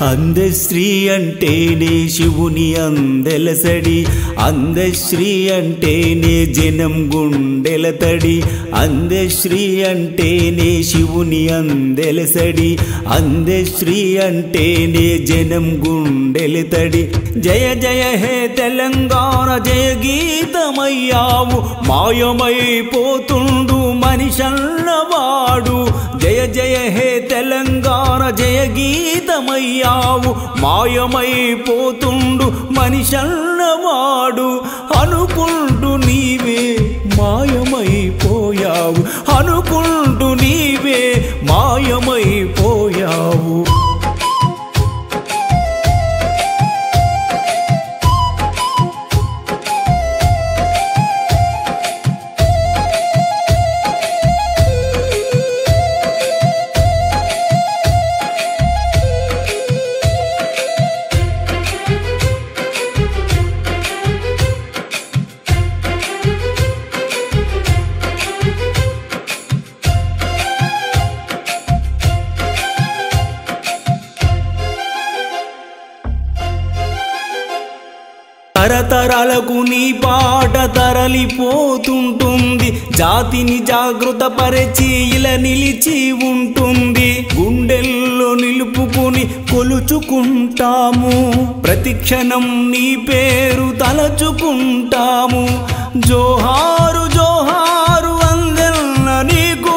అందశ్రీ అంటేనే శివుని అందెలసడి, అందశ్రీ అంటేనే జనం గుండెల తడి, అందశ్రీ అంటేనే శివుని అందెలసడి, అందశ్రీ అంటేనే జనం గుండెల తడి. జయ జయ హే తెలంగాణ జయ గీతమయ్యావు, మాయమైపోతుండు మనిషన్నవాడు. జయ జయ హే తెలంగాణ జయ గీతమయ్యావు, మాయమైపోతుండు మనిషన్నవాడు. అనుకుంటూ నీవే మాయమైపోయావు, అనుకుంటూ నీవే మాయమైపోయావు. తరతరాలకు నీ పాట తరలిపోతుంటుంది, జాతిని జాగృత పరిచి ఇలా నిలిచి ఉంటుంది. గుండెల్లో నిలుపుకుని కొలుచుకుంటాము, ప్రతిక్షణం నీ పేరు తలచుకుంటాము. జోహారు జోహారు అందెల్ల నీకు,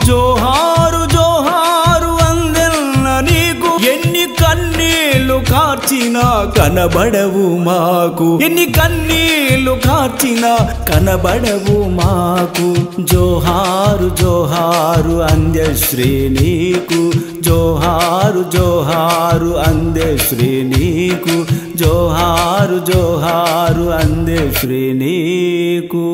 జోహారు జోహారు అందెల్ల నీకు. ఎన్ని కన్నీళ్లు కార్చినా కనబడవు మాకు, ఎన్ని కన్నీళ్లు కార్చినా కనబడవు మాకు. జోహారు జోహారు అందశ్రీ నీకు, జోహారు జోహారు అందశ్రీ నీకు, జోహారు జోహారు అందశ్రీ నీకు.